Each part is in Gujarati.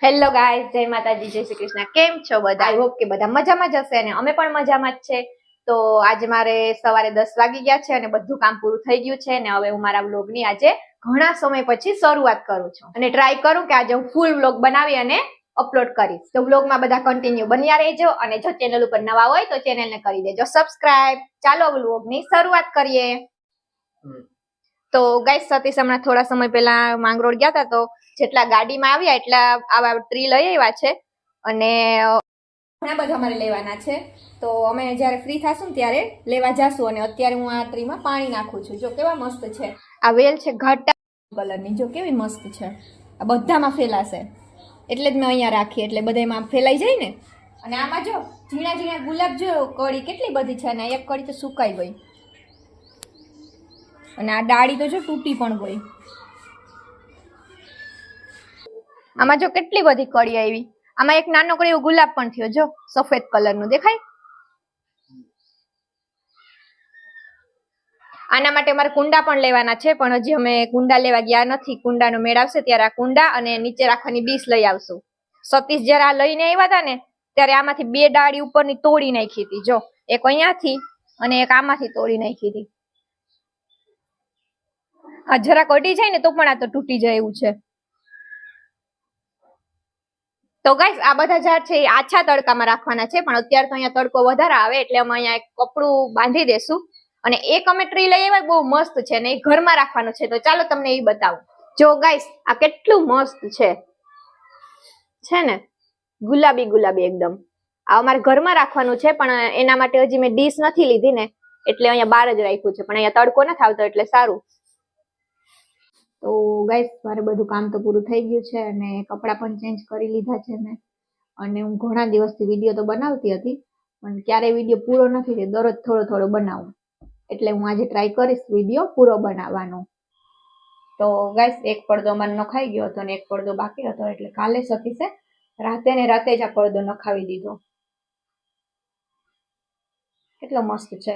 હેલો ગાઈઝ, જય માતાજી, જય શ્રી કૃષ્ણ. કેમ છો બધા? આઈ હોપ કે બધા મજામાં જ હશે અને અમે પણ મજામાં જ છે. તો આજે મારે સવારે 10 વાગી ગયા છે અને બધું કામ પૂરું થઈ ગયું છે અને હવે હું મારા વ્લોગની આજે ઘણા સમય પછી શરૂઆત કરું છું અને ટ્રાય કરું કે આજે હું ફૂલ વ્લોગ બનાવી અને અપલોડ કરીશ. તો વ્લોગમાં બધા કન્ટિન્યુ બન્યા રહેજો અને જો ચેનલ ઉપર નવા હોય તો ચેનલને કરી દેજો સબસ્ક્રાઇબ. ચાલો વ્લોગની શરૂઆત કરીએ. તો ગાઈસ, સતીશ હમણાં થોડા સમય પહેલા માંગરોળ ગયા હતા તો જેટલા ગાડીમાં આવ્યા એટલા આવા ટ્રી લઈ આવ્યા છે અને ઘણા બધા અમારે લેવાના છે. તો અમે જ્યારે ફ્રી થશું ને ત્યારે લેવા જાશું અને અત્યારે હું આ ટ્રીમાં પાણી નાખું છું. જો કેવા મસ્ત છે. આ વેલ છે ઘાટા કલરની, જો કેવી મસ્ત છે. આ બધામાં ફેલાશે એટલે જ મેં અહીંયા રાખી, એટલે બધામાં ફેલાઈ જાય ને. અને આમાં જો ઝીણા ઝીણા ગુલાબ, જો કળી કેટલી બધી છે અને એક કળી તો સુકાઈ ગઈ અને આ ડાળી તો જો તૂટી પણ ગઈ. આમાં જો કેટલી બધી કળી આવી. આમાં એક નાનો કળી ગુલાબ પણ થયો, જો સફેદ કલરનું દેખાય. આના માટે અમારે કુંડા પણ લેવાના છે, પણ હજી અમે કુંડા લેવા ગયા નથી. કુંડાનો મેળ આવશે ત્યારે આ કુંડા અને નીચે રાખવાની ડીશ લઈ આવશું. સતીશ જયારે આ લઈને આવ્યા હતા ને ત્યારે આમાંથી બે ડાળી ઉપરની તોડી નાખી હતી. જો એક અહીંયાથી અને એક આમાંથી તોડી નાખી હતી. આ જરાક અડી જાય ને તો પણ આ તો તૂટી જાય એવું છે. તો ગાઈસ, આ બધા ઝાડ છે એ આછા તડકામાં રાખવાના છે, પણ અત્યારે તો અહીંયા તડકો વધારે આવે એટલે અમે અહીંયા એક કપડું બાંધી દેશું. અને એક અમે ટ્રી લઈ આવ્યા બહુ મસ્ત છે ને એ ઘરમાં રાખવાનું છે, તો ચાલો તમને એ બતાવું. જો ગાઈસ, આ કેટલું મસ્ત છે ને, ગુલાબી ગુલાબી એકદમ. આ અમારે ઘરમાં રાખવાનું છે, પણ એના માટે હજી મેં ડીશ નથી લીધી ને એટલે અહીંયા બહાર જ રાખ્યું છે, પણ અહીંયા તડકો નથી આવતો એટલે સારું. તો ગાઈસ, મારે બધું કામ તો પૂરું થઈ ગયું છે અને કપડાં પણ ચેન્જ કરી લીધા છે મેં. અને હું ઘણા દિવસથી વિડીયો તો બનાવતી હતી પણ ક્યારેય વિડીયો પૂરો નથી થયો. દરરોજ થોડો થોડો બનાવું એટલે હું આજે ટ્રાય કરીશ વિડીયો પૂરો બનાવવાનો. તો ગાઈસ, એક પડદો અમારે નખાઈ ગયો હતો અને એક પડદો બાકી હતો એટલે કાલે સતીશે રાતે ને રાતે જ આ પડદો નખાવી દીધો. કેટલો મસ્ત છે.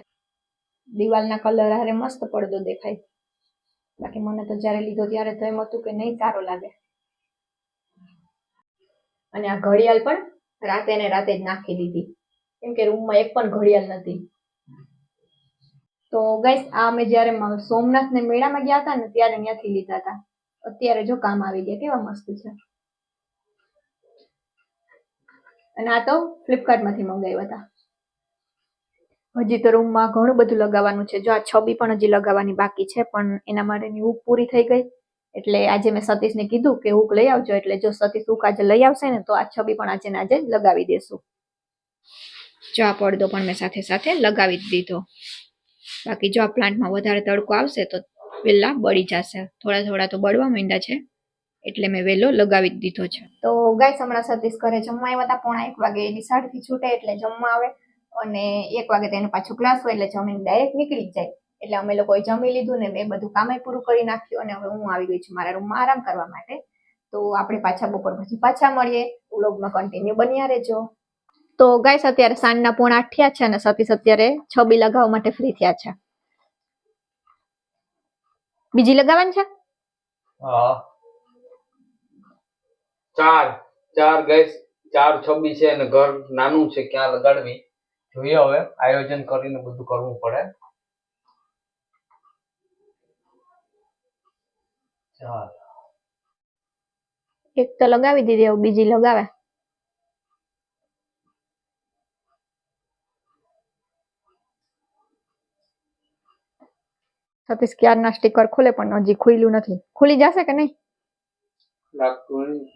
દિવાલના કલર હારે મસ્ત પડદો દેખાય. બાકી મને તો જયારે લીધો ત્યારે તો એમ હતું કે નહીં સારો લાગે. અને આ ઘડિયાળ પણ રાતે ને રાતે જ નાખી દીધી કેમ કે રૂમમાં એક પણ ઘડિયાળ નથી. તો ગાઈસ, આ અમે જયારે સોમનાથ ને મેળામાં ગયા હતા ને ત્યારે ત્યાંથી લીધા હતા. અત્યારે જો કામ આવી ગયા. કેવા મસ્ત છે. અને આ તો ફ્લિપકાર્ટ માંથી મંગાવ્યા હતા. હજી તો રૂમમાં ઘણું બધું લગાવવાનું છે. જો આ છબી પણ હજી લગાવવાની બાકી છે, પણ એના માટેની હૂક પૂરી થઈ ગઈ એટલે આજે મેં સતીશને કીધું કે હૂક લઈ આવજો. એટલે જો સતીશ હૂક આજે લઈ આવશે ને તો આ છબી પણ આજે ને આજે લગાવી દેશું. જો આ પડદો પણ મેં સાથે સાથે લગાવી દીધો. બાકી જો આ પ્લાન્ટમાં વધારે તડકો આવશે તો વેલા બળી જશે. થોડા થોડા તો બળવા માંડ્યા છે એટલે મેં વેલો લગાવી દીધો છે. તો ગાઈસ, હમણાં સતીશ ઘરે જમવા આવ્યા હતા. 1:30 વાગે એની શાળાથી છૂટે એટલે જમવા આવે અને 1 વાગે તેનો પાછો ક્લાસ હોય એટલે જમીને ડાયરેક્ટ નીકળી જાય. એટલે અમે લોકોએ જમી લીધું ને મેં બધું કામ પૂરું કરી નાખ્યું અને હવે હું આવી ગઈ છું મારા રૂમમાં આરામ કરવા માટે. તો આપણે પાછા બપોર પછી પાછા મળીએ. વ્લોગમાં કન્ટિન્યુ બન્યા રહેજો. તો ગાઈસ, અત્યારે સાંજના 7:45 થયા છે અને સતીશ અત્યારે છબી લગાવવા માટે ફ્રી થયા છે. બીજી લગાવવાની છે? હા, ચાર ગાઈસ, 4 છબી છે અને ઘર નાનું છે, ક્યાં લગાડવી જોઈએ. હવે આયોજન કરીને બધું કરવું પડે. ચાલ, એક તો લગાવી દીધી, હવે બીજી લગાવે. સતીશ ક્યારના સ્ટીકર ખોલે પણ હજી ખુલ્યું નથી. ખુલી જશે કે નહીં? લાગતું નહીં.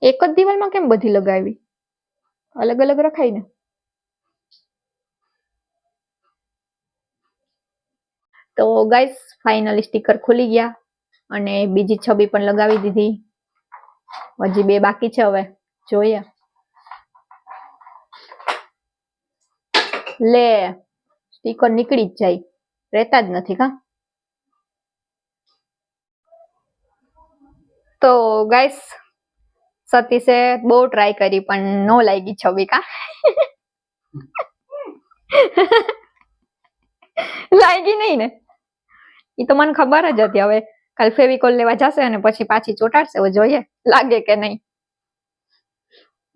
એક જ દિવાલમાં કેમ બધી લગાવી? અલગ અલગ રખાય ને. તો ગાઈસ, ફાઇનલી સ્ટીકર ખુલી ગયા અને બીજી છબી પણ લગાવી દીધી. હજી 2 બાકી છે, હવે જોઈએ. લે, સ્ટીકર નીકળી જ જાય, રહેતા જ નથી કા. તો ગાઈસ, સતીશે બહુ ટ્રાય કરી પણ નો લાગી છબી કા. લાગી નહીં ને? એ તો મને ખબર જ હતી. હવે કાલ ફેવિકોલ લેવા જશે અને પછી પાછી ચોટાડશે. હવે જોઈએ લાગે કે નહીં.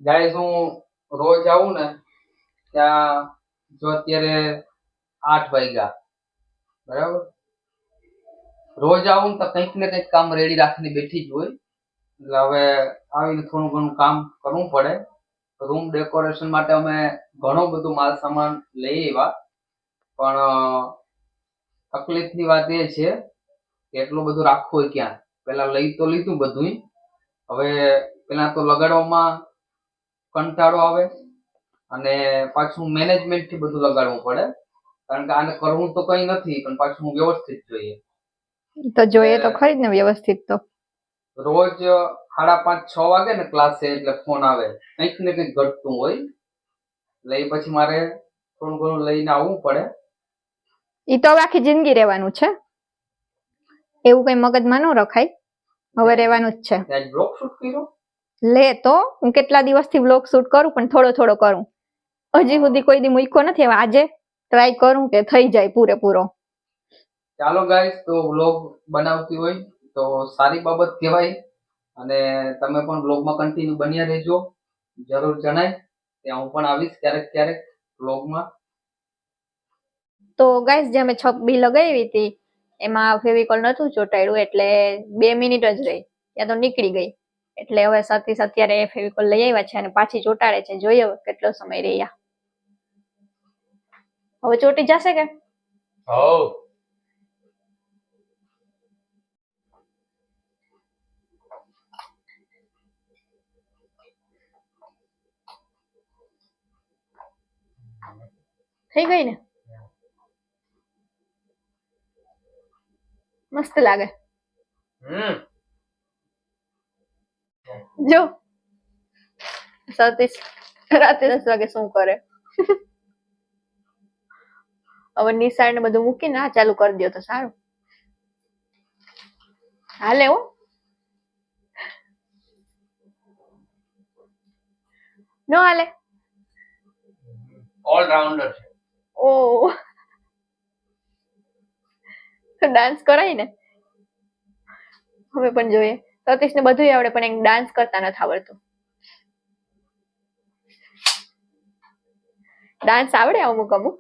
ગાઈસ હું રોજ આવું ને ત્યાં જો અત્યારે 8 વાગ્યા બરાબર, રોજ આવું ને તો કંઈક ને કંઈક કામ રેડી રાખીને બેઠી જ હોય. એટલે હવે આવીને થોડું ઘણું કામ કરવું પડે. રૂમ ડેકોરેશન માટે અમે ઘણો બધો માલ સામાન લઈ આવ્યા, પણ તકલીફની વાત એ છે કે એટલું બધું રાખવું હોય ક્યાં. પેલા લઈ તો લીધું બધું, હવે પેલા તો લગાડવામાં કંટાળો આવે અને પાછું મેનેજમેન્ટ થી બધું લગાડવું પડે, કારણ કે આને કરવું તો કઈ નથી પણ પાછું વ્યવસ્થિત જોઈએ. તો જોઈએ તો ખરી જ ને વ્યવસ્થિત. તો રોજ 5:30-6 વાગે ને ક્લાસે એટલે ફોન આવે, કંઈક ને કંઈક ઘટતું હોય, એટલે એ પછી મારે થોડું ઘણું લઈને આવવું પડે. એ તો હવે આખી જિંદગી રહેવાનું છે, એવું કઈ મગજમાં ન રખાય. હવે રહેવાનું જ છે. આજ બ્લોગ શૂટ કર્યો લે તો હું કેટલા દિવસથી બ્લોગ શૂટ કરું, પણ થોડો થોડો કરું. હજી સુધી કોઈ દી મૂક્યો નથી. હવે આજે ટ્રાય કરું કે થઈ જાય પૂરેપૂરો. ચાલો ગાઈસ, તો વ્લોગ બનાવતી હોય તો સારી બાબત કહેવાય, અને તમે પણ વ્લોગમાં કન્ટિન્યુ બન્યા રહેજો. જરૂર જણાય ત્યાં હું પણ આવીશ ક્યારેક ક્યારેક વ્લોગમાં. તો ગાઈસ જે અમે છબી લગાવી હતી એમાં ફેવિકોલ નતું ચોટાડ્યું, એટલે 2 મિનિટ જ રહી ત્યાં તો નીકળી ગઈ. એટલે હવે સતીશ અત્યારે ફેવિકોલ લઈ આવ્યા છે અને પાછી ચોટાડે છે. જોઈએ હવે કેટલો સમય રહ્યા. હવે ચોટી જશે કે હો થઈ ગઈ ને? મસ્ત લાગે. જો સતીશ રાતે 10 વાગે શું કરે. હવે નિશાળ ને બધું મૂકીને આ ચાલુ કરી દો તો સારું હાલે. હો નો હાલે. ઓલરાઉન્ડર છે. ઓ ડાન્સ કરાય ને. હવે પણ જોઈએ. સતીશ ને બધું આવડે પણ એક ડાન્સ કરતા નથી આવડતું. ડાન્સ આવડે અમુક અમુક,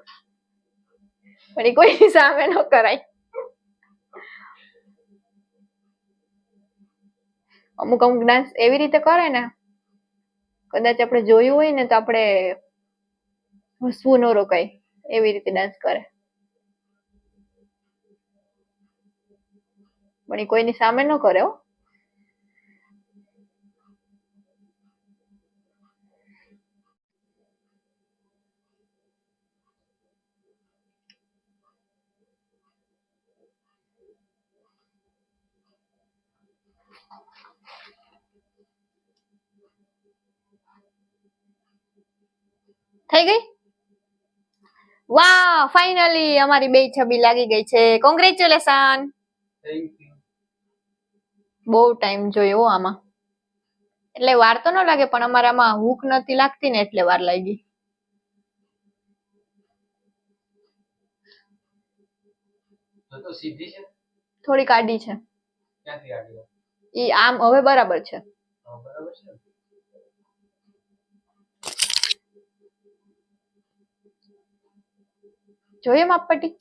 પણ એ કોઈ સામે ન કરાય. અમુક અમુક ડાન્સ એવી રીતે કરે ને, કદાચ આપણે જોયું હોય ને તો આપણે હસવું ન રોકાય એવી રીતે ડાન્સ કરે. પણ એ કોઈની સામે ન કરે. હો થઈ ગઈ. વાહ, ફાઇનલી અમારી બે છબી લાગી ગઈ છે. કોંગ્રેચ્યુલેશન. Thank you. બહુ ટાઈમ જોયો આમાં, એટલે વાર તો ન લાગે પણ અમારામાં હૂક નથી લાગતી ને એટલે વાર લાગી. તો સીધી છે, થોડીક આડી છે. ક્યાંથી આડી? ઈ આમ હવે બરાબર છે. બરાબર છે. જોઈએ માપપટ્ટી.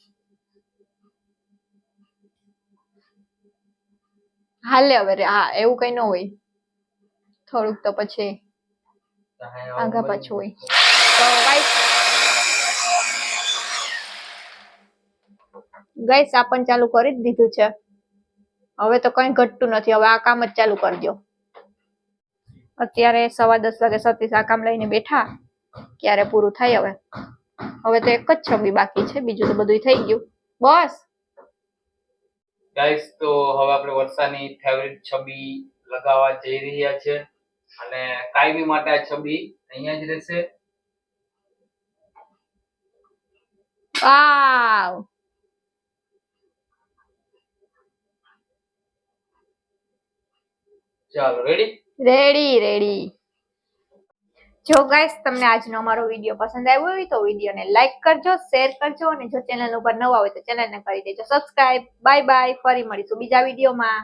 હાલે હવે હા, એવું કઈ ન હોય. થોડુંક તો પછી આગા પાછું હોય. તો ગાઈસ આ પણ ચાલુ કરી જ દીધું છે. હવે તો કઈ ઘટતું નથી. હવે આ કામ જ ચાલુ કરજો. અત્યારે 10:15 વાગે સતીશ આ કામ લઈને બેઠા, ક્યારે પૂરું થાય હવે. હવે તો એક જ છબી બાકી છે, બીજું તો બધું થઈ ગયું. બસ ગાઈસ, તો હવે આપણે વર્ષાની ફેવરિટ છબી લગાવવા જઈ રહ્યા છે, અને કાયમી માટે આ છબી અહીંયા જ રહેશે. વાવ, ચાલો રેડી. Ready ready. જો ગાઈસ તમને આજનો અમારો વિડીયો પસંદ આવ્યો હોય તો વિડીયોને લાઈક કરજો, શેર કરજો અને જો ચેનલ ઉપર નવા હોય તો ચેનલને કરી દેજો સબસ્ક્રાઇબ. બાય બાય, ફરી મળીશું બીજા વિડીયોમાં.